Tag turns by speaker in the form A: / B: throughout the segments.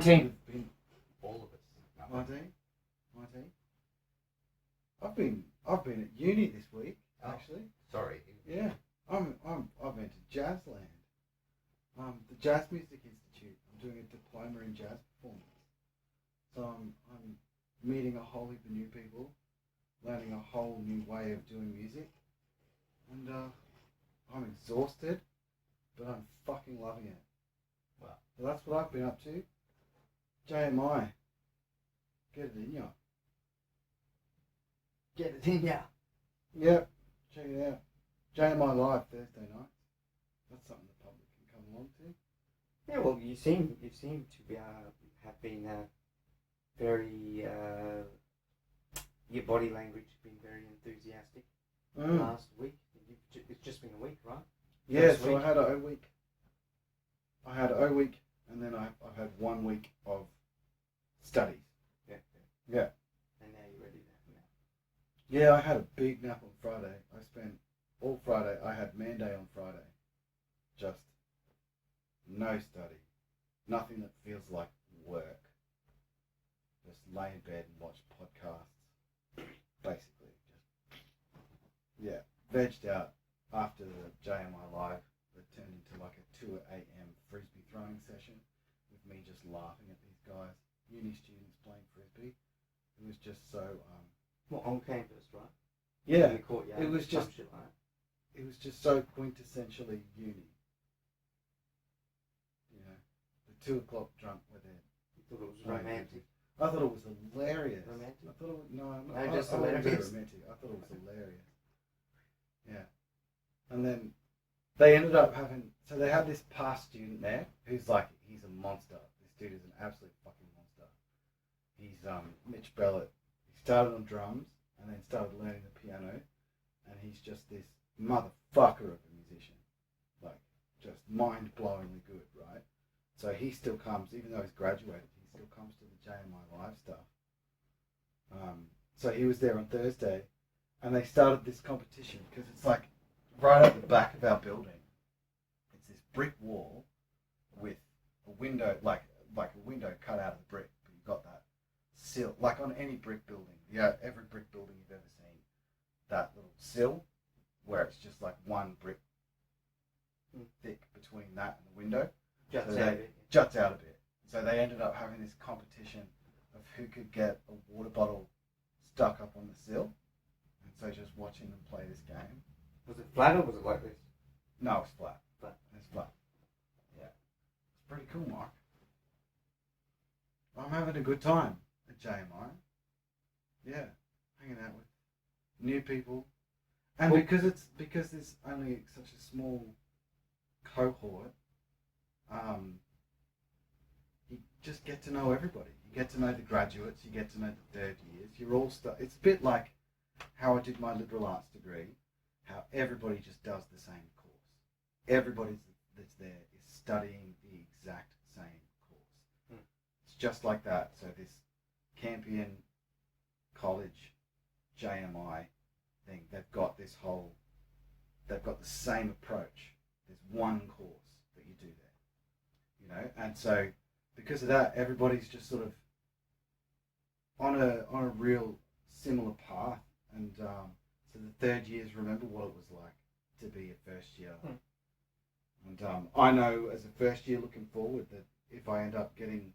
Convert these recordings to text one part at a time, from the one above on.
A: 19.
B: All of us.
C: 19? I've been at uni this week, actually.
B: Sorry.
C: Yeah. I've been to Jazzland. The Jazz Music Institute. I'm doing a diploma in jazz performance. So I'm meeting a whole heap of new people, learning a whole new way of doing music. And I'm exhausted, but I'm fucking loving it.
B: Wow.
C: So that's what I've been up to. JMI. Get it in ya.
B: Get it in ya.
C: Yep. Check it out. JMI Live Thursday night. That's something the public can come along to.
A: Yeah, well, you seem to be have been very your body language has been very enthusiastic last week. It's just been a week, right?
C: Yeah,
A: First
C: so
A: week.
C: I had an O week. And then I've had 1 week of studies. Yeah.
A: And now you're ready to have a nap.
C: Yeah, I had a big nap on Friday. I spent all Friday. I had man day on Friday. Just no study. Nothing that feels like work. Just lay in bed and watch podcasts. Basically. Just, vegged out after the JMI Live that turned into like a 2 a.m. frisbee throwing session with me just laughing at these guys, uni students playing frisbee. It was just so
A: Well, on campus, right?
C: yeah.
A: In the courtyard.
C: It was
A: some
C: just
A: shit like that.
C: it was just so quintessentially uni. You know, the 2 o'clock drunk with it.
A: You thought it was romantic.
C: I thought it was hilarious.
A: Romantic?
C: I thought it was
A: Just
C: I wasn't
A: hilarious.
C: romantic. I thought it was hilarious. Yeah. And then they ended up having, so they had this past student there who's like, he's a monster. This dude is an absolute fucking monster. He's Mitch Bellett. He started on drums and then started learning the piano, and he's just this motherfucker of a musician. Like, just mind-blowingly good, right? So he still comes, even though he's graduated, he still comes to the JMI Live stuff. So he was there on Thursday, and they started this competition because it's like right at the back of our building. It's this brick wall with a window, like a window cut out of the brick, but you've got that sill, like on any brick building. Yeah, every brick building you've ever seen, that little sill where it's just like one brick thick between that and the window.
A: Juts
C: So
A: out
C: they-
A: a bit.
C: Juts out a bit. So they ended up having this competition of who could get a water bottle stuck up on the sill. And so just watching them play this game.
A: Was it flat or was it like this?
C: No, it's flat.
A: Flat.
C: It's flat. Yeah. It's pretty cool, Mark. I'm having a good time at JMI. Yeah. Hanging out with new people. And
A: Well,
C: because there's only such a small cohort, you just get to know everybody. You get to know the graduates, you get to know the third years. You're all it's a bit like how I did my liberal arts degree, how everybody just does the same course. Everybody that's there is studying the exact same course. It's just like that. So this Campion College JMI thing, they've got the same approach. There's one course that you do there, you know, and so because of that, everybody's just sort of on a real similar path, and so the third years remember what it was like to be a first year, and I know as a first year looking forward that if I end up getting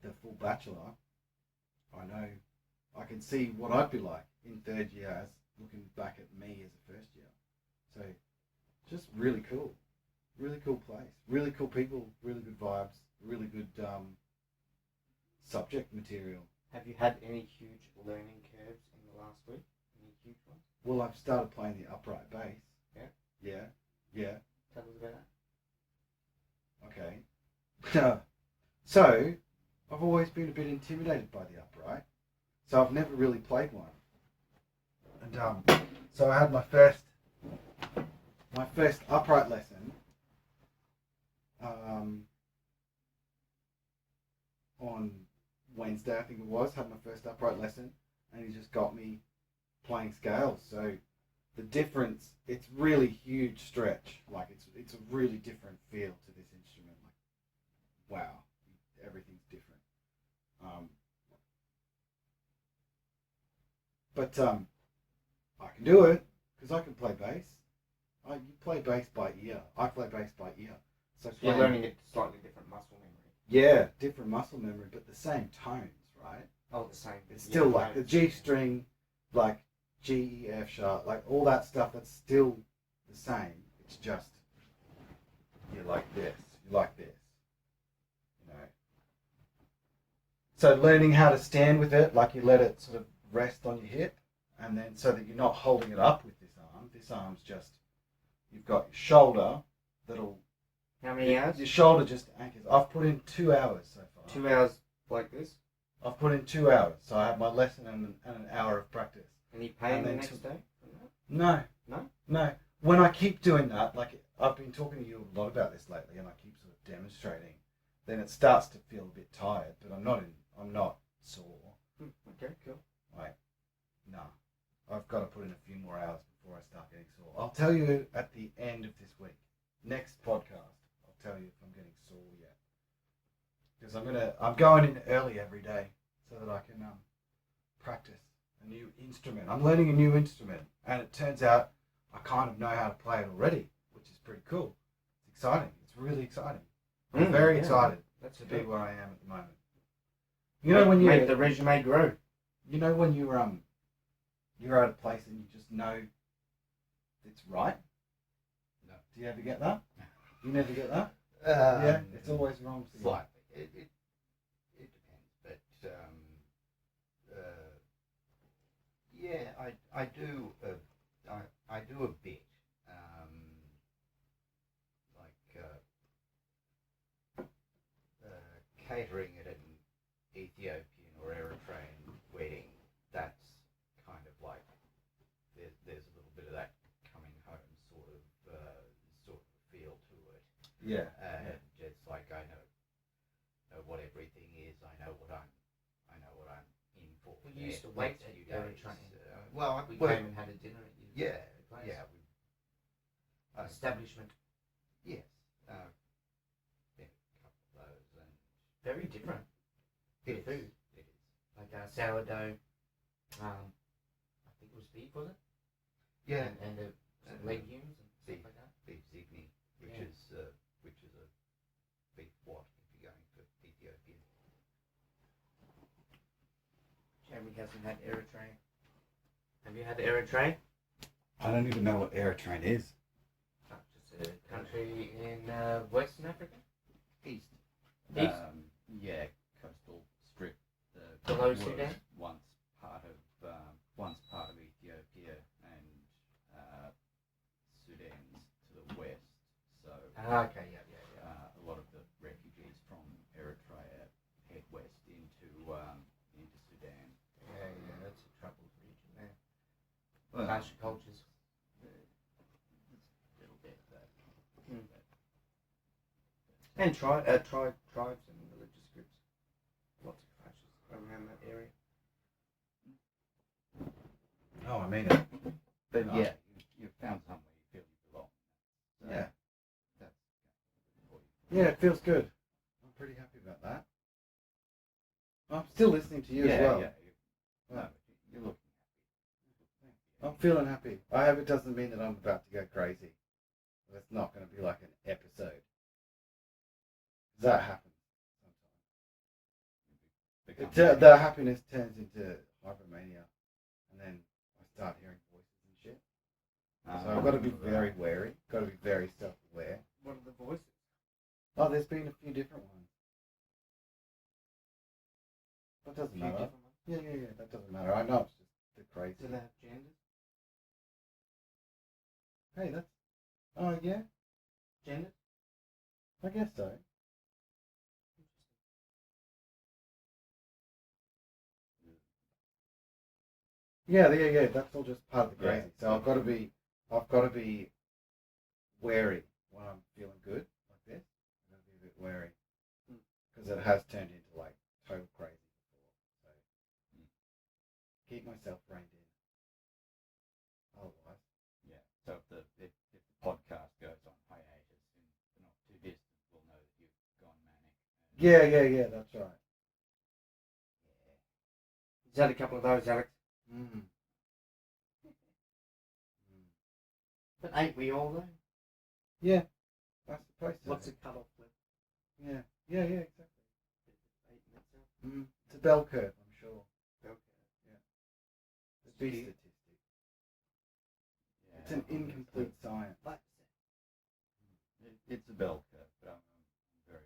C: the full bachelor, I know I can see what I'd be like in third year as looking back at me as a first year. So just really cool place, really cool people, really good vibes, really good subject material.
A: Have you had any huge learning curves in the last week? Any huge ones?
C: Well, I've started playing the upright bass. Yeah.
A: Tell us about that.
C: Okay. So I've always been a bit intimidated by the upright, so I've never really played one. And so I had my first upright lesson on Wednesday, I think it was. Had my first upright lesson, and he just got me playing scales. So the difference, it's really huge stretch. Like it's a really different feel to this instrument. Like, wow, everything's different. But I can do it because I can play bass. You play bass by ear. I play bass by ear. So
A: you're learning a slightly different muscle memory.
C: Yeah, different muscle memory, but the same tones, right?
A: Oh, the same.
C: It's still like the G string, like G, E, F sharp, like all that stuff. That's still the same. It's just you like this, you like this, you know. So learning how to stand with it, like you let it sort of rest on your hip, and then so that you're not holding it up with this arm. This arm's just you've got your shoulder that'll.
A: How many hours?
C: Your shoulder just anchors. I've put in 2 hours so far.
A: 2 hours like this?
C: I've put in 2 hours, so I have my lesson and an hour of practice.
A: And you pay the next day?
C: No.
A: No?
C: No. When I keep doing that, like I've been talking to you a lot about this lately, and I keep sort of demonstrating, then it starts to feel a bit tired, but I'm not sore.
A: Okay, cool.
C: Like, no. I've got to put in a few more hours before I start getting sore. I'll tell you at the end of this week, next podcast. Tell you if I'm getting sore yet, because I'm going in early every day so that I can practice a new instrument. I'm learning a new instrument, and it turns out I kind of know how to play it already, which is pretty cool. It's exciting. It's really exciting. I'm very excited to be where I am at the moment. You know when you
A: make the resume grow.
C: You know when you're at a place and you just know it's right.
B: No.
C: Do you ever get that? You never get that?
B: Yeah,
C: it's always wrong.
B: Slightly. It depends, but yeah, I do I do a bit, like catering at an Ethiopian or Eritrean wedding. That's kind of like there's a little bit of that coming home sort of feel to it.
C: Yeah.
B: And it's like I know what everything is. I know what I'm in for.
A: We used to wait at
B: few
A: your
B: days.
A: training.
B: We
A: came and had a dinner at your place.
B: Yeah.
A: Establishment.
B: Yes. Been a couple of those, and
A: Very different.
B: it is.
A: Food.
B: It is.
A: Like sourdough. I think it was beef, was it?
B: Yeah.
A: And some legumes and stuff like that.
B: Beef zigni, which
A: Yeah.
B: is a beef what if you're going for Ethiopian.
A: Jeremy hasn't had Eritrea. Have you had Eritrea?
C: I don't even know what Eritrea is.
A: Just a country in Western Africa?
B: East.
A: East?
B: Yeah, coastal strip.
A: Below
B: was
A: Sudan?
B: Once part of Ethiopia and Sudan's to the west. So
A: Okay, yeah.
B: a lot of the refugees from Eritrea head west into Sudan.
A: Yeah, that's a troubled region there.
B: Well,
A: Clash of cultures.
B: a little bit of that.
A: And tribes and religious groups. Lots of clashes around that area.
C: Oh, I mean it.
B: But
C: No.
B: yeah, you found somewhere you feel you belong. So
C: Yeah.
B: That's for you.
C: Yeah, it feels good. I'm pretty happy about that. I'm still listening to you as well.
B: Yeah. No, you're looking happy.
C: I'm feeling happy. I hope it doesn't mean that I'm about to go crazy. It's not going to be like an episode. That happens sometimes. The happiness turns into hypomania, and then I start hearing voices and shit. So I've got to be very wary. Got to be very self-aware.
A: What are the voices?
C: Oh, there's been a few different ones. That doesn't
A: Few
C: matter.
A: different ones.
C: Yeah. That doesn't matter. I know it's just the crazy.
A: Do they have genders?
C: Hey, that's. Oh yeah,
A: Genders?
C: I guess so. Yeah. That's all just part of the crazy.
B: Yeah.
C: So I've got to be wary when I'm feeling good like this. I've got to be a bit wary because it has turned into like total crazy before. So keep myself reined in. Otherwise,
B: Yeah. So if the podcast goes on hiatus in the not too distant, we'll know that you've gone manic.
C: yeah. That's right.
A: Is that a couple of those, Alex? But ain't we all though?
C: Yeah, I suppose so.
A: What's the cut-off left?
C: Yeah, exactly.
A: 8 minutes out.
C: It's a bell curve, I'm sure.
A: Okay.
C: The B statistic.
B: Yeah,
C: It's an incomplete science.
B: It's a bell curve, but I'm very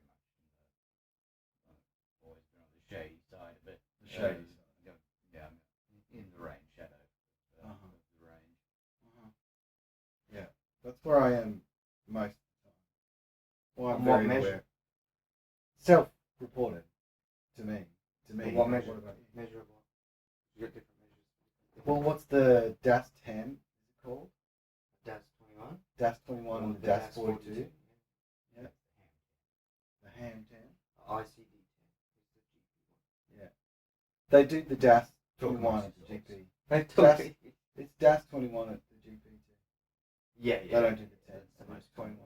B: much always been on the shady side of it.
C: The shady side.
B: Yeah, I'm in the rain shadow of the range.
C: Yeah, that's where I am most of the time. Well, I'm
A: On what
C: very
A: measure?
C: aware. Self-reported to me.
A: But what measure?
C: What about you?
A: Measure of what? You got different measures.
C: Well, what's the DAS 10? Is it called?
A: DAS 21.
C: DAS 21 and the DAS 42. Yeah. The ham 10.
A: ICD 10 is the GP one.
C: Yeah. They do the DAS
B: Talking
C: 21
B: amongst
C: at the GP.
A: They
C: DAS,
A: took
C: it's DAS 21 at the GP too.
A: Yeah.
C: They don't do the 10.
A: That's
C: It's 21.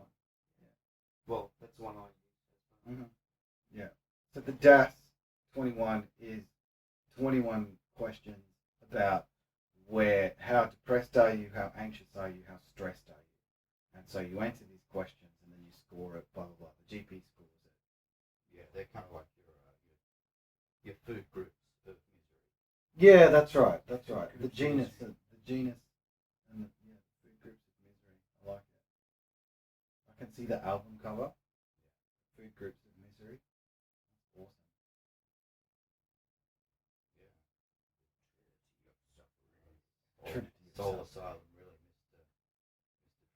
A: Well, that's the one I use.
C: Mm-hmm. Yeah. So the DAS 21 is 21 questions about how depressed are you, how anxious are you, how stressed are you. And so you answer these questions and then you score it, blah, blah, blah. The GP scores it.
B: Yeah, they're kind of like your food groups of misery.
C: Yeah, that's right. That's right. The genus and the food groups of misery. I like it. I can see the album cover. Food groups of misery. That's awesome. Trinity of
B: Soul
C: Suffering.
B: Asylum really missed the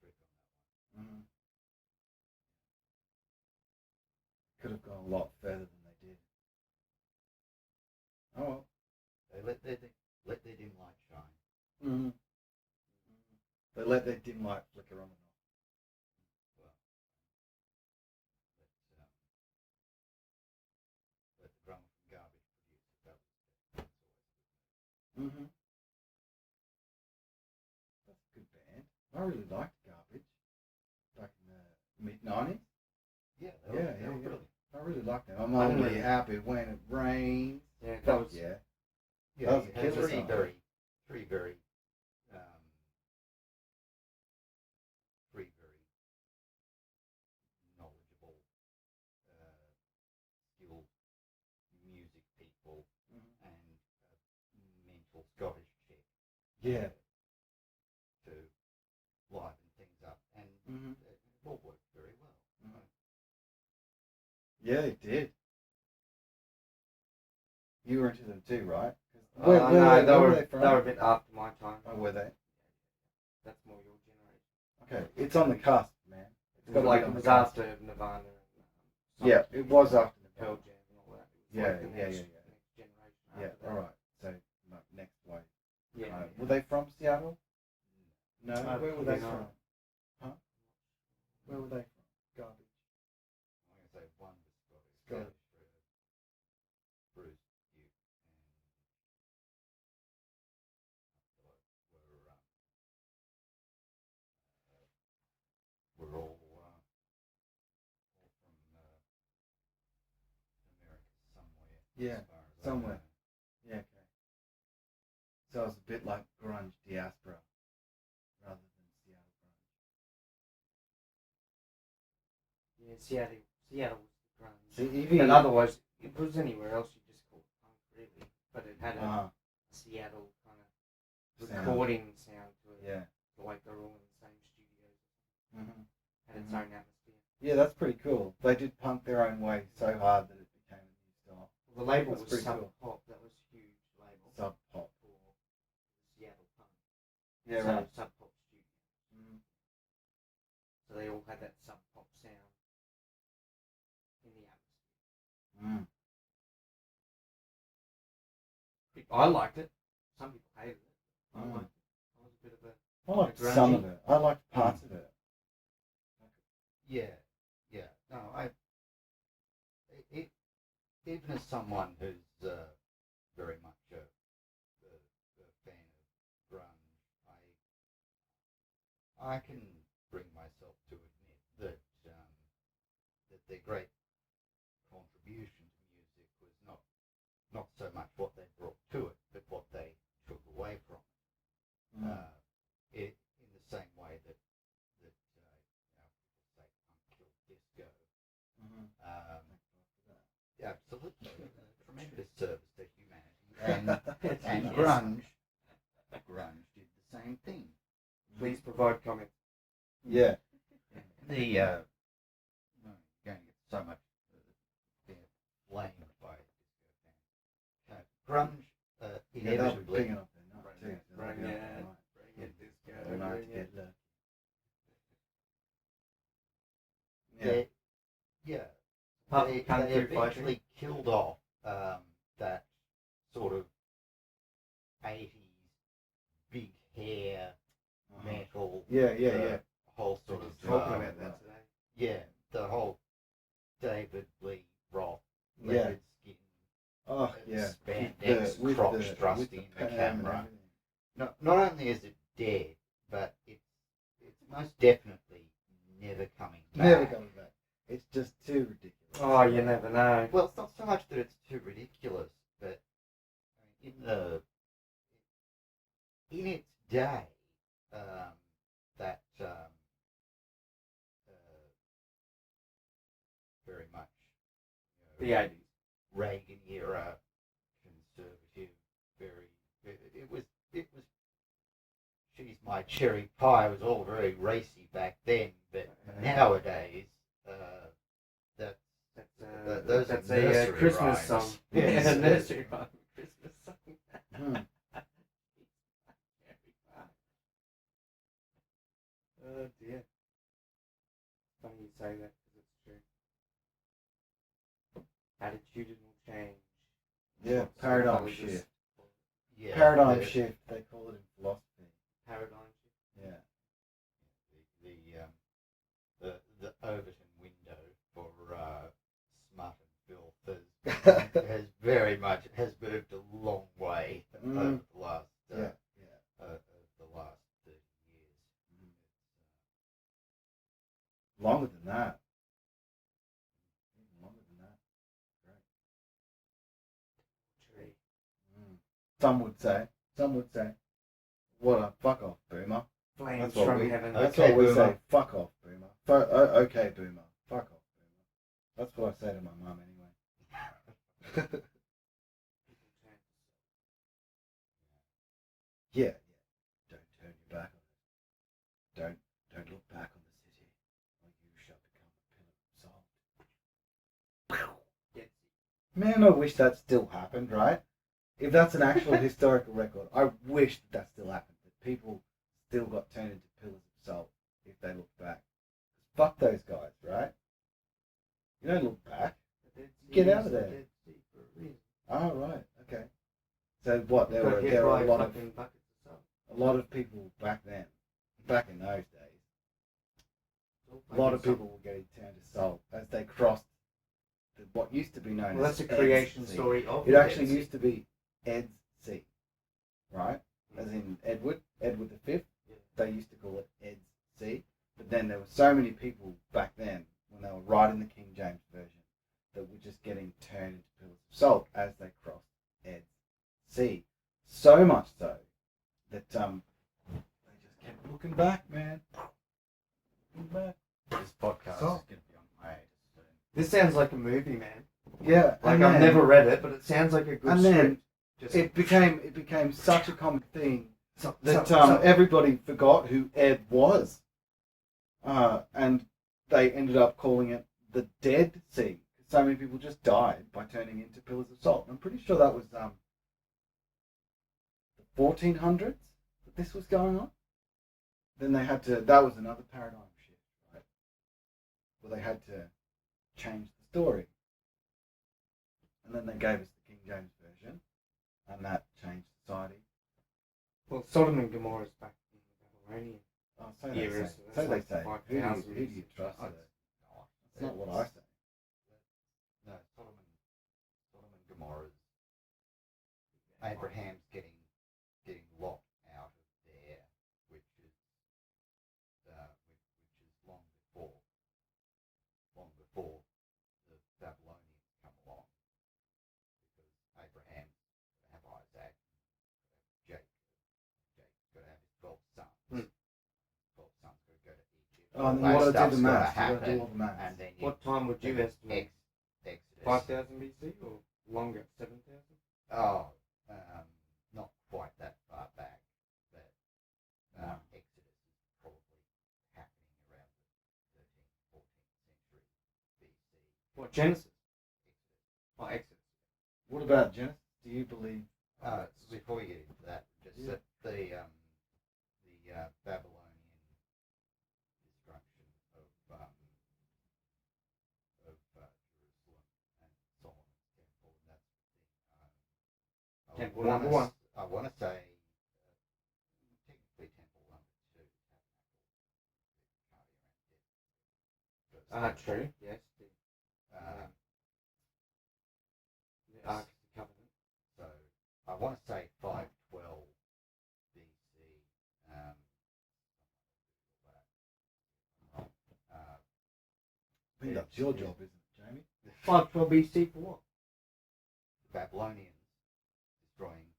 B: trick on that one.
C: Mm-hmm. Could have gone a lot further than they did. Oh well.
B: They let their dim light shine.
C: Mm-hmm. They let their dim light flicker on and off.
B: Well, let the drummer from Garbage produce it. That's always
C: Mm-hmm. That's a good band. I really liked Garbage back in the mid-90s.
B: Yeah,
C: Yeah.
B: brilliant.
C: I really liked them. I'm
A: I
C: only
A: really-
C: happy when it rains.
A: Yeah, that
C: Fuck
A: was
C: yeah.
B: Yeah,
C: That was
B: you
C: a
B: had
C: killer
B: three
C: song.
B: very knowledgeable, skilled music people
C: Mm-hmm.
B: and a mental Scottish chick.
C: Yeah.
B: To liven things up, and
C: Mm-hmm.
B: it all worked very well.
C: Mm-hmm. Yeah, it did. You were into them too, right? Where were they from?
A: They were a bit after my time.
C: Oh, were they?
A: That's more your generation.
C: Okay, it's on the cusp, man.
A: It was like it was after Nirvana and
C: Yeah, it was after the
A: Pearl Jam and all that. It was
C: Yeah,
A: like the next generation.
C: Yeah,
A: after that.
C: all right. So next wave.
A: Yeah.
C: Were they from Seattle? No.
A: No,
C: Where were they
A: no.
C: from? Huh? Where were they from? Garbage.
B: I'm going to say one was Scottish.
C: Scottish.
B: Bruce, Duke, and we're all from America somewhere.
C: Yeah,
B: as far as I
C: somewhere.
B: know.
C: Yeah, okay. So it was a bit like grunge diaspora rather than Seattle grunge.
A: Yeah, Seattle was the grunge.
C: See, even
A: And otherwise, if it was anywhere else, you just call it punk, really. But it had a Seattle kind of recording sound to it.
C: Yeah.
A: Like they're all in the same studios.
C: Mm-hmm.
A: Had its own atmosphere.
C: Yeah, that's pretty cool. They did punk their own way so hard that it became a new style.
A: The label
C: That's
A: was
C: pretty
A: Sub
C: cool.
A: Pop. That was a huge label.
C: Sub Pop.
A: For Seattle punk.
C: Yeah,
A: so,
C: right.
A: Sub Pop Studio.
C: Mm.
A: So they all had that Sub Pop sound in the atmosphere.
C: Mm.
A: I liked it. Some people hated it. I
C: Mm.
A: liked it. I was a bit of a...
C: I liked
A: grungy.
C: some of it. I liked parts of it.
B: Yeah. No, even as someone who's very much a fan of grunge, I can bring myself to admit that that their great contribution to music was not so much what they brought to it, but what they took away from it.
C: Mm.
B: In the same way that And
A: Yes.
B: grunge did the same thing.
A: Please provide comments.
C: Yeah.
B: The you're going to get so much blamed by disco fans. Grunge
C: Yeah, they'll be
B: inevitably.
C: picking up their nut too. They'll
A: Bring
C: be up
A: it,
C: all night.
A: bring it, disco,
C: All night to
A: bring
C: get
A: it.
C: lucky. Yeah.
B: Yeah.
A: Apart
B: They
A: from Kung Fu
B: eventually
A: fighting.
B: killed off that sort of 80s big hair metal.
C: Yeah.
B: Whole sort of
A: Talking about that today.
B: yeah, the whole David Lee Roth
C: Yeah.
B: leopard skin,
C: Oh, yeah.
B: spandex, crotch thrusting in the
C: perm and
B: camera.
C: everything.
B: Not only is it dead, but it's most definitely never coming back.
C: Never coming back. It's just too ridiculous.
A: Oh, you never know.
B: Well, it's not so much that it's too ridiculous, but in its day, that very much
A: The 80s.
B: Reagan era conservative, it was she's my cherry pie was all very racy back then, but nowadays those
A: That's
B: are
A: a
B: nursery
A: Christmas
B: rhymes.
A: song.
B: Yes.
A: Yeah, a nursery rhyme. Christmas song.
C: Hmm.
A: Oh dear. Funny you say that because it's true. Attitudinal change.
C: Yeah,
A: What
C: paradigm
A: psychologists
C: shift.
A: call it.
B: Yeah,
C: Paradigm
B: the-
C: shift, they call it in philosophy.
A: Paradigm shift.
C: Yeah.
B: The Overton window for smut and filth has very much moved a long way over the last
C: Yeah.
B: the last 30 years.
C: Longer than that. Even longer than that. Great.
A: Tree.
C: Some would say, what a fuck off, boomer.
A: Flames
C: That's what
A: from
C: we-
A: heaven.
C: That's
B: Okay,
C: what we
B: boomer.
C: say, fuck off, boomer. Okay, boomer. Fuck off, boomer. That's what I say to my mum anyway. Yeah. Don't turn your back on it. Don't look back on the city, or you shall become a pillar of salt.
A: Yes.
C: Man, I wish that still happened, right? If that's an actual historical record, I wish that still happened. That people still got turned into pillars of salt if they look back. Fuck those guys, right? You don't look back. Get out of there.
A: Dead Sea for a reason.
C: Oh, right, okay. So what? There
A: Got
C: were
A: hit
C: a
A: by
C: lot of
A: fucking buckets of salt.
C: a lot of people back then, back in those days.
A: All
C: A lot of
A: fucking
C: people were getting turned to salt as they crossed what used to be known
A: salt. Well,
C: as
A: that's a
C: Ed's
A: creation
C: Sea.
A: story of
C: It
A: the
C: actually
A: Dead Sea.
C: used to be Ed's Sea, right? As in Edward V.
A: Yeah.
C: They used to call it Ed's Sea. But then there were so many people back then, when they were writing the King James Version, that were just getting turned into pillars of salt as they crossed Ed's Sea. So much so that they just kept looking back, man. Looking back.
B: This podcast
C: So-
B: is going to be on hiatus soon.
A: This sounds like a movie, man.
C: Yeah,
A: Like
C: and
A: I've
C: then
A: never read it, but it sounds like a good
C: and
A: script.
C: then
A: Just
C: it became such a common thing
A: so-
C: that
A: so-
C: everybody forgot who Ed was, and they ended up calling it the Dead Sea. So many people just died by turning into pillars of salt. I'm pretty sure that was the 1400s that this was going on. Then they had to. That was another paradigm shift, right? Where they had to change the story, and then they gave us the King James Version, and that changed society.
A: Well, Sodom and Gomorrah is back in the Babylonian.
C: Oh, so they
A: Era,
C: say.
A: so
C: So
A: that's
C: they
A: like
C: say.
A: 5,000
C: Who do you trust?
B: I-
C: That's not what I say.
B: No, Sodom and Gomorrah's. Abraham's getting locked out of there, which is long before the Babylonians come along, because Abraham got to have Isaac, got to have Jacob, got to have his 12 sons. 12 sons got to go to Egypt.
C: Oh, and
B: All
C: then you
B: that
C: got to do
B: stuff's
C: the
B: gotta
C: maths. You got to do
B: happen,
C: all the maths.
B: and then you
A: What time would you estimate?
B: Exodus.
A: 5,000 BC or longer? 7,000?
B: Oh, not
A: Genesis. Oh, Exodus.
C: What about Genesis? Do you believe?
B: Before we get into that, just that the Babylonian destruction of Jerusalem and Solomon's temple, and that's the thing.
A: Temple number one.
B: I want to say technically temple number two, tabernacle.
A: True. Yes. The Ark of the Covenant.
B: So I want to say 512 BC.
C: I think that's your job, isn't it, Jamie?
A: 512 BC for what?
B: The Babylonians destroying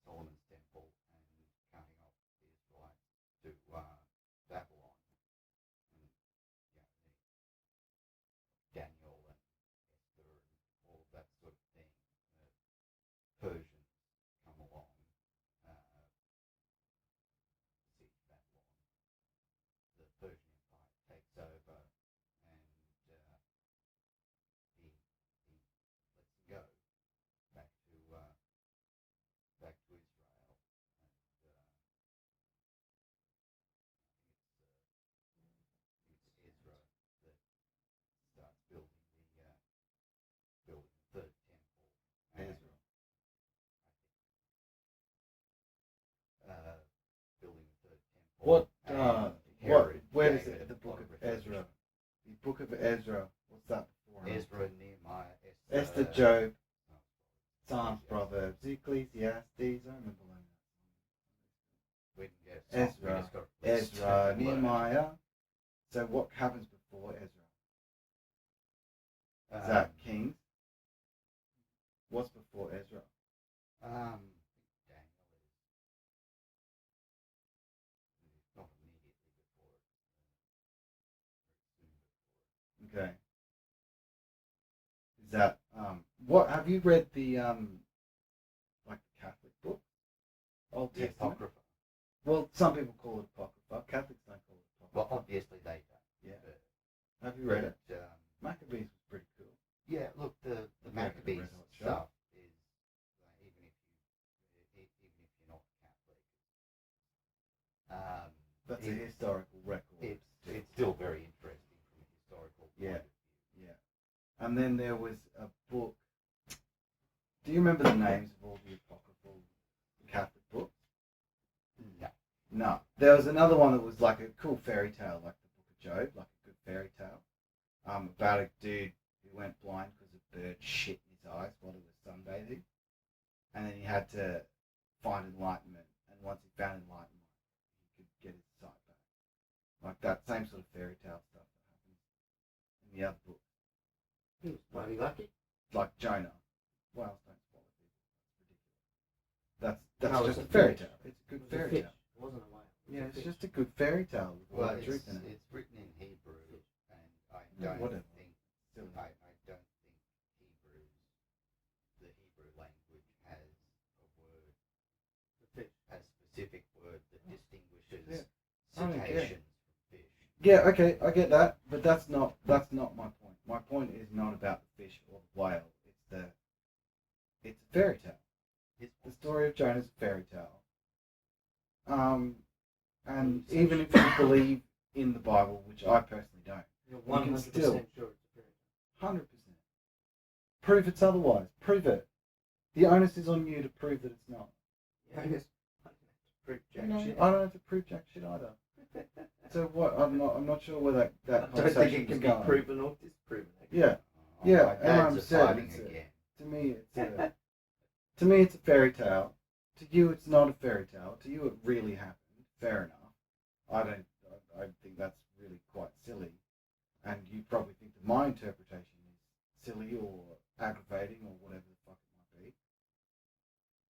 B: Solomon's temple and carting off the Israelites to Babylon. And, Daniel and Esther and all of that sort of thing. Persians come along, siege Babylon. The Persian Empire takes over, and he lets them go back to Israel. And it's Ezra that starts building the third temple.
C: Ezra.
B: Building the third temple.
C: What?
B: Herod
C: Where
B: gave
C: is it?
B: it
C: The
B: a
C: Book
B: lot
C: of
B: revelation.
C: Ezra. The Book of Ezra. What's that before?
B: Ezra, Nehemiah,
C: Esther, Job, Psalms, Proverbs, Ecclesiastes. I remember learning that. Ezra, Nehemiah. So what happens before Ezra? Is that Kings? What's before Ezra?
B: Daniel is not immediately before it. Soon before it.
C: Okay. Is that what have you read the like the Catholic book? Old
B: The
C: Testament?
B: Apocrypha.
C: Well, some people call it Apocrypha. Catholics don't call it
B: Well,
C: Apocrypha.
B: obviously they don't.
C: Yeah.
B: But,
C: Have you read it?
B: but,
C: Maccabees was pretty cool.
B: yeah, look, the Maccabees
C: Red Hot Show.
B: stuff is even if you're not Catholic,
C: That's a historical record.
B: it's still very interesting from a historical
C: Yeah.
B: point of view.
C: Yeah. And then there was a book. Do you remember the names of all the apocryphal Catholic books?
B: No.
C: No. There was another one that was like a cool fairy tale, like the Book of Job, like a good fairy tale, about a dude who went blind because a bird shit in his eyes while he was sunbathing, and then he had to find enlightenment, and once he found enlightenment, he could get his sight back. Like that same sort of fairy tale stuff that happens in the other book.
A: He was bloody lucky.
C: Like Jonah. Whales don't swallow people. That's ridiculous. That's
A: No,
C: just
A: it's
C: a
A: a
C: fairy
A: fish.
C: tale. It's a
A: It
C: good
A: was a
C: fairy
A: fish.
C: tale.
A: It wasn't a whale. It was
C: Yeah,
A: a
C: it's
A: fish.
C: just a good fairy tale with a
B: Well,
C: lot of truth in it.
B: it's written in Hebrew, and I
C: Yeah,
B: don't
C: whatever.
B: think
C: Silly.
B: I don't think the Hebrew language has a word,
A: The fish.
B: a specific word that distinguishes
C: Yeah. I don't care.
B: cetaceans from fish.
C: Yeah, okay, I get that, but that's not my point. My point is not about the fish or the whale. It's a fairy tale. The story of Jonah is a fairy tale. And even if you believe in the Bible, which I personally don't,
A: You're
C: You can
A: 100%
C: still-
A: sure it's a fairy tale.
C: 100%. Prove it's otherwise. Prove it. The onus is on you to prove that it's not.
A: Yeah, I guess. I don't have to prove jack
C: No,
A: shit.
C: I don't have to prove jack shit either. So what? I'm not sure where that
A: I don't think
C: conversation
A: it can
C: is
A: be
C: going.
A: proven or disproven. actually.
C: Yeah.
B: Oh,
C: Yeah,
B: my
C: and
B: dad's
C: I'm
B: a
C: sad
B: fighting
C: it's a-
B: again.
C: To me, it's a fairy tale. To you, it's not a fairy tale. To you, it really happened. Fair enough. I think that's really quite silly, and you probably think that my interpretation is silly or aggravating or whatever the fuck it might be.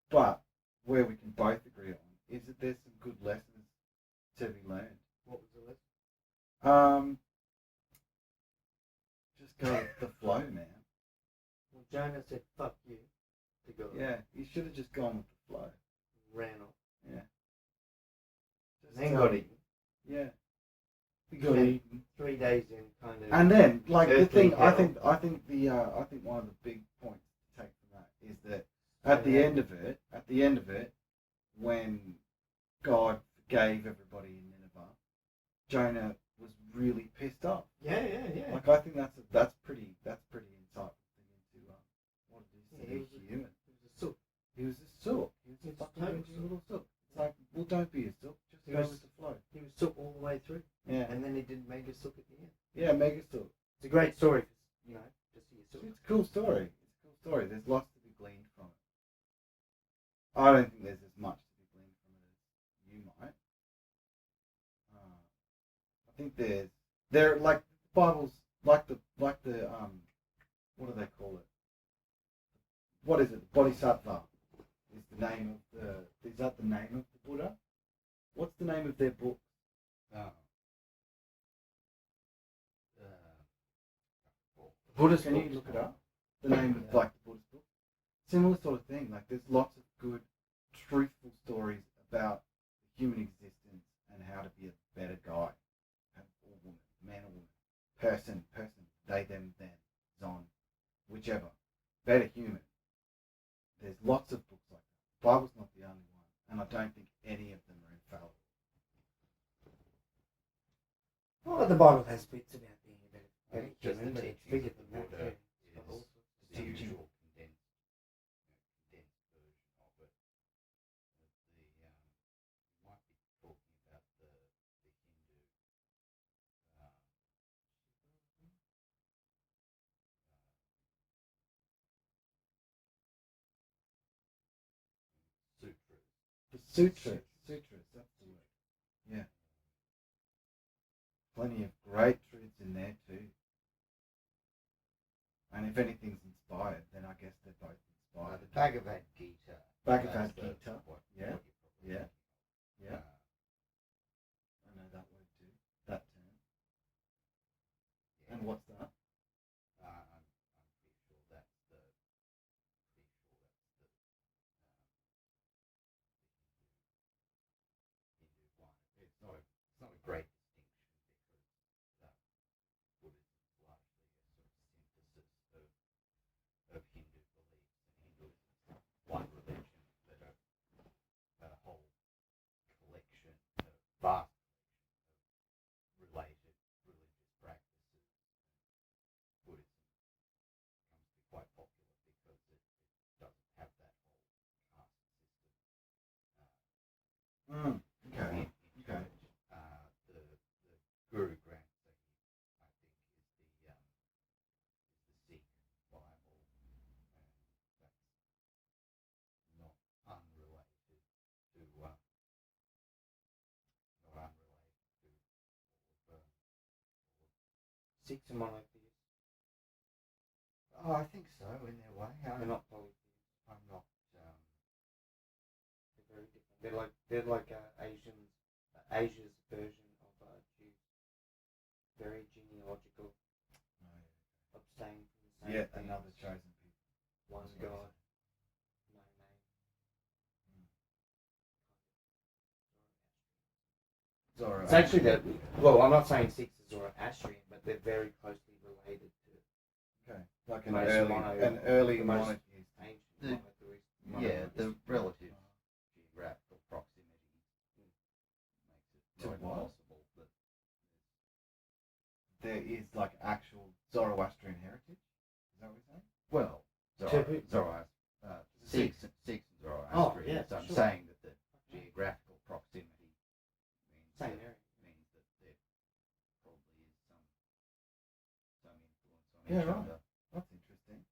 C: But where we can both agree on is that there's some good lessons to be learned.
A: What was the list?
C: Just go with the flow, man.
A: Well, Jonah said, fuck you, to God.
C: Yeah, you should have just gone with the flow.
A: Ran off.
C: Yeah. Just
A: And then got eaten.
C: Yeah. You got
A: And
C: eaten.
A: 3 days in, kind of.
C: And then, like the
A: Earthly
C: thing,
A: hell.
C: I think one of the big points to take from that is that at the end of it, when God forgave everybody in Nineveh, Jonah was really pissed off.
A: Yeah.
C: Like I think that's pretty insightful thing into what it is to
A: He
C: be
A: was
C: human.
A: a sook.
C: He was a sook. He was
A: He
C: a
A: was
C: fucking
A: total
C: miserable
A: sook.
C: little sook. It's like, well, don't be a sook. Just
A: He
C: go
A: was-
C: with the flow.
A: He was sook all the way through,
C: Yeah.
A: and then he did mega sook at the end.
C: Yeah, mega sook.
A: It's a great story, you know, to see a sook.
C: It's a cool story. It's a cool story. There's lots to be gleaned from it. I don't think there's as much to be gleaned from it as you might. I think they're like the Bible's like the what do they call it? What is it? Bodhisattva is the name of the. Is that the name of the Buddha? What's the name of their book?
A: Buddhist
C: Can you
A: books.
C: look it up? The name of like the Buddhist book. Similar sort of thing. Like there's lots of good, truthful stories about human existence and how to be a better guy, or woman, man or woman, person, they, them, zon, whichever, better human. There's lots of books like that. The Bible's not the only one, and I don't think any of them are infallible.
A: Well, the Bible has bits about being a better
B: Just
A: human,
B: the
A: but it's
B: teachings
A: bigger
B: of
A: than
B: the
A: that.
B: Buddha
A: Yeah. It's got all
B: is
A: sorts of
B: the
A: teaching.
B: usual condensed version of it. Might be talking about the Hindu sutras.
C: The sutras, that's the word. Yeah. Plenty of great truths in there too. And if anything's inspired, then I guess they're both inspired.
B: The Bhagavad Gita.
C: Bhagavad
B: That's the-
C: Gita.
B: What
C: Yeah.
B: you're probably
C: Yeah.
B: thinking of.
C: Yeah. I know that word too. That term.
B: Yeah.
C: And what's that?
B: I'm pretty sure that's the Hindu one. It's not a great distinction because Buddhism is largely a sort of synthesis of Hindu beliefs, and Hinduism is not one religion, but a whole collection, a vast collection of related religious practices. Buddhism comes to be quite popular because it doesn't have that whole caste system.
C: Okay.
B: Okay. The Guru Granth Sahib, I think, is the Sikh Bible, and that's not unrelated to all of
A: Sikhs are monotheists.
B: Oh, I think so in their way.
A: They're not polytheists.
B: I'm not.
A: They're very different. They're like Asia's version of Jews. Very genealogical. Abstain from the same
C: Yet
A: things.
C: another chosen people.
A: One
C: That's what
A: God,
C: it
A: no name.
C: Zoroastrian.
A: It's actually that. Well, I'm not saying Sikhs are Zoroastrian, but they're very closely related to
C: Okay. Like an
A: most
C: early
A: the most
C: monotheist.
A: ancient
B: The-
A: monotheist.
B: Yeah, the relative geographical proximity makes it
C: To
B: quite
C: what?
B: possible that
C: There is like actual Zoroastrian heritage. Is that what you're saying?
B: well,
C: The
B: Sikhs and Zoroastrians.
A: yeah,
B: I'm
A: sure.
B: saying that the geographical proximity means
A: Same
B: that,
A: area.
B: means that there probably is some influence on
C: Yeah,
B: each
C: right.
B: other,
C: That's interesting.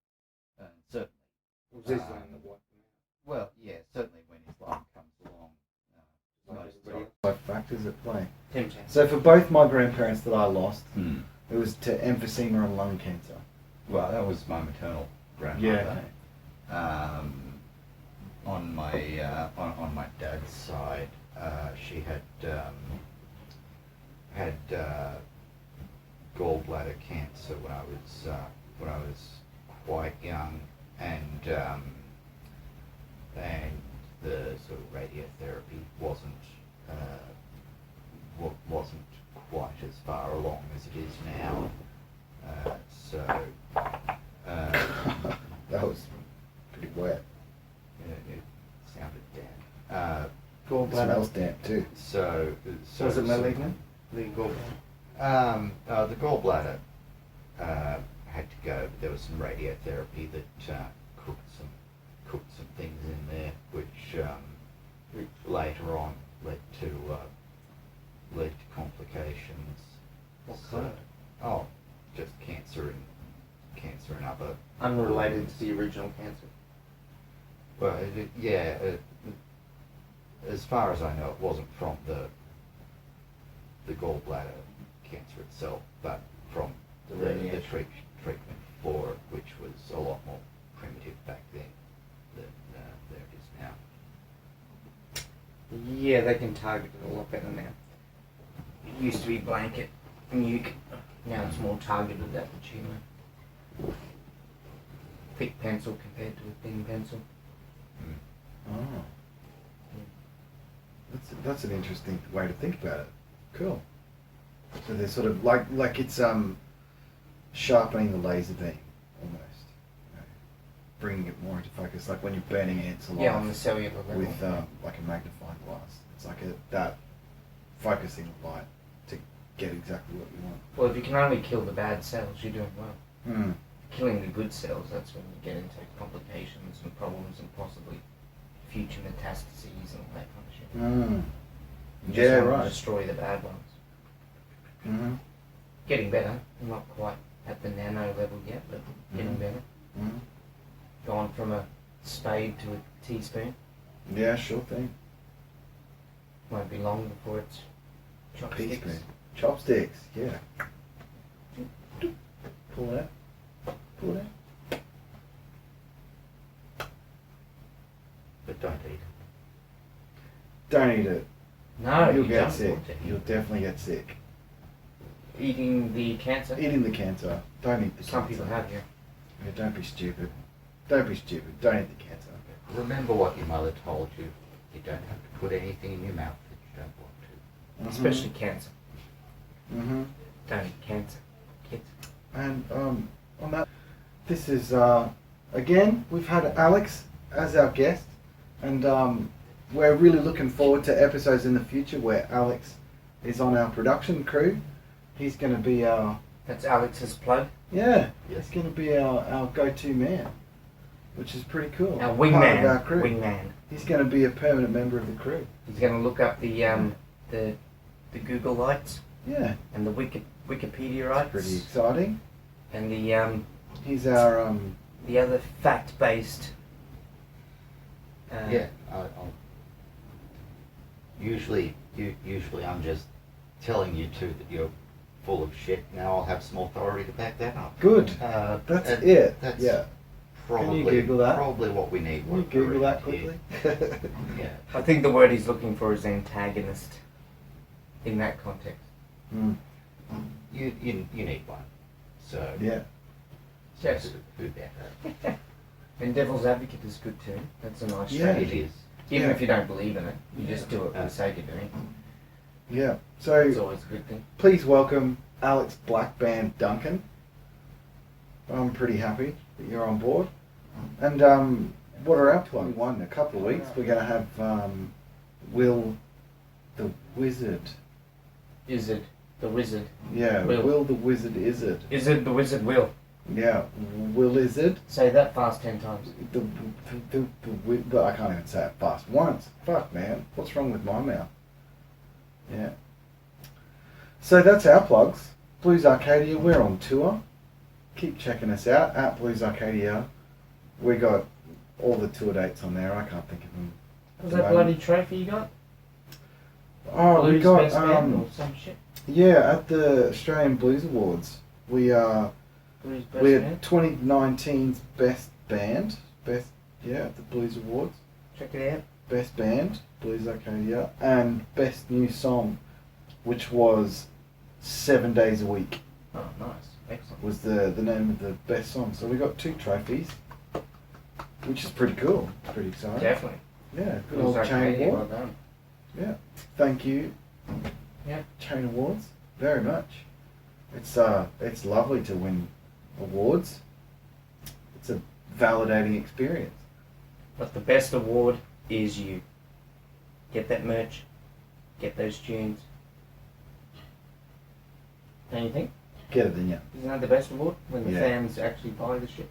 B: and certainly.
A: Was Islam that wiped them out?
B: Well, yeah, certainly when Islam comes along,
A: Like
B: most
A: everybody else.
C: What factors at play?
A: 10
C: So for both my grandparents that I lost,
B: Hmm.
C: it was to emphysema and lung cancer.
B: Well, that was my maternal grandmother. On my dad's side, she had gallbladder cancer when I was quite young, and the sort of radiotherapy wasn't quite as fast
A: Gallbladder.
C: smells damp too.
B: So
A: Was it malignant? The gallbladder.
B: The gallbladder had to go. But there was some radiotherapy that cooked some things in there, which later on led to complications.
A: What kind?
B: Oh, just cancer and other.
A: Unrelated to the original cancer.
B: Well, as far as I know, it wasn't from the gallbladder cancer itself, but from the treatment for it, which was a lot more primitive back then than there it is now.
A: Yeah, they can target it a lot better now. It used to be blanket, nuke. Now it's more targeted at the tumour. Thick pencil compared to a thin pencil.
C: Oh. That's an interesting way to think about it. Cool. So they're sort of like it's sharpening the laser beam almost, you know, bringing it more into focus, like when you're burning ants alive.
A: Yeah, on the cellular level.
C: With like a magnifying glass. It's like that focusing the light to get exactly what you want.
A: Well, if you can only kill the bad cells, you're doing well.
C: Mm.
A: Killing the good cells, that's when you get into complications and problems and possibly future metastases and all that kind of shit.
C: Mm.
A: You just
C: Yeah,
A: want
C: right.
A: to destroy the bad ones.
C: Mm-hmm.
A: Getting better, not quite at the nano level yet, but getting better.
C: Mm-hmm.
A: Gone from a spade to a teaspoon.
C: Yeah, sure thing.
A: Won't be long before it's chopsticks.
C: Teaspoon. Chopsticks, yeah. Pull it out. Pull it out.
B: But don't eat it.
C: Don't eat it.
A: No,
C: You'll
A: you
C: get
A: don't
C: sick.
A: want to eat.
C: You'll definitely get sick.
A: Eating the cancer.
C: Eating the cancer. Don't eat the
A: Some
C: cancer.
A: people have, yeah.
C: Yeah, don't be stupid. Don't be stupid. Don't eat the cancer.
B: Remember what your mother told you. You don't have to put anything in your mouth that you don't want to.
A: Especially cancer.
C: Mm-hmm.
A: Don't eat cancer, kids.
C: And on that, this is again we've had Alex as our guest, and we're really looking forward to episodes in the future where Alex is on our production crew. He's going to be our
A: That's Alex's plug.
C: Yes.
B: Yes.
C: He's going to be our go-to man, which is pretty cool.
A: Our
C: Part
A: wingman.
C: of our crew.
A: Wingman.
C: He's going to be a permanent member of the crew.
A: He's going to look up the Google lights
C: Yeah,
A: and the Wikipedia rights
C: pretty exciting.
A: and the
C: He's our
A: other fact-based.
B: Yeah, I'll usually I'm just telling you two that you're full of shit. Now I'll have some authority to back that up.
C: good. That's it.
B: That's
C: Yeah.
B: probably,
C: Can you Google that?
B: Probably what we need.
C: Can you Google that quickly?
B: Yeah.
A: I think the word he's looking for is antagonist in that context.
C: Mm.
B: You need one. So
C: Yeah.
A: Yes.
B: who better?
A: And devil's advocate is good too. That's a nice
C: Yeah.
B: It
A: strategy.
B: is.
A: Even
C: Yeah.
A: if you don't believe in it, you just do it for the sake of doing it.
C: Yeah.
A: It's
C: So
A: always a good thing.
C: please welcome Alex Black Band Duncan. I'm pretty happy that you're on board. And what are our plans? In a couple of weeks, we're going to have Will the Wizard.
A: Izzard, the wizard.
C: Yeah,
A: Will.
C: Will the Wizard Izzard.
A: Izzard, the wizard will.
C: Yeah, Will Izzard.
A: Say that fast 10 times.
C: I can't even say it fast once. Fuck, man. What's wrong with my mouth? Yeah. So that's our plugs. Blues Arcadia, we're on tour. Keep checking us out at Blues Arcadia. We got all the tour dates on there. I can't think of them.
A: Was that bloody trophy you got?
C: Oh,
A: Blues
C: we got
A: Best Band or some shit?
C: yeah, at the Australian Blues Awards. We are
A: Blues Best
C: we're
A: Band?
C: 2019's best band. Best at the Blues Awards.
A: Check it out.
C: Best band, Blues Arcadia, and best new song, which was 7 days a week,
A: Oh, nice. Excellent.
C: was the name of the best song. So we got 2 trophies, which is pretty cool. Pretty exciting.
A: Definitely.
C: Yeah, good
A: Blues
C: old Chain
A: Arcadia,
C: Award.
A: well done.
C: Yeah, thank you.
A: Yeah.
C: Chain Awards, very much. It's lovely to win awards. It's a validating experience.
A: But the best award is you. get that merch, get those tunes. Don't you think?
C: Get it in, yeah.
A: Isn't that the best reward when the
C: Yeah.
A: fans actually buy the shit?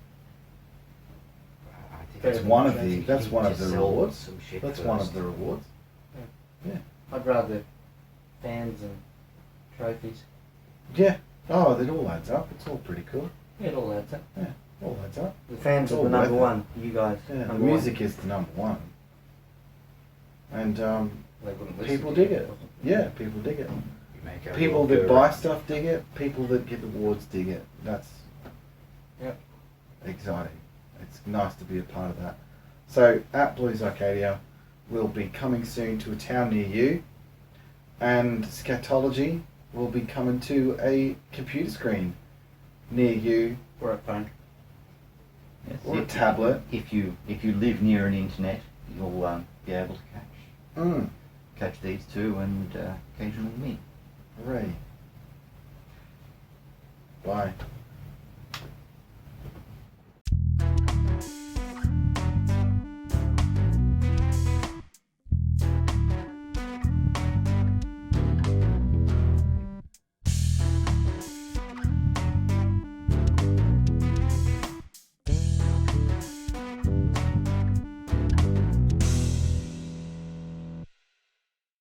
B: I think
A: That's
B: it's
C: one of
B: more
C: the-
B: strategy
C: that's one
B: to
C: of the
B: sell
C: rewards.
B: some shit
C: That's
B: first.
C: one of the rewards.
A: I'd rather fans and trophies.
C: Yeah. Oh, it all adds up. It's all pretty cool.
A: It all adds up.
C: All adds up.
A: The fans
C: It's
A: are
C: all
A: the number
C: worth it.
A: one. You guys.
C: Yeah, the
A: number one.
C: music is the number one. And
A: They wouldn't listen
C: people
A: to you
C: dig
A: if
C: it.
A: wasn't.
C: yeah, people dig it.
B: You make our
C: People
B: world
C: that
B: go
C: buy
B: round.
C: stuff dig it. People that get awards dig it. That's exciting. It's nice to be a part of that. So at Blues Arcadia, will be coming soon to a town near you, and Scatology will be coming to a computer screen near you,
A: Or a phone.
D: Yes,
C: or a tablet.
D: If you live near an internet, you'll be able to catch these two and occasionally me.
C: Hooray. Bye.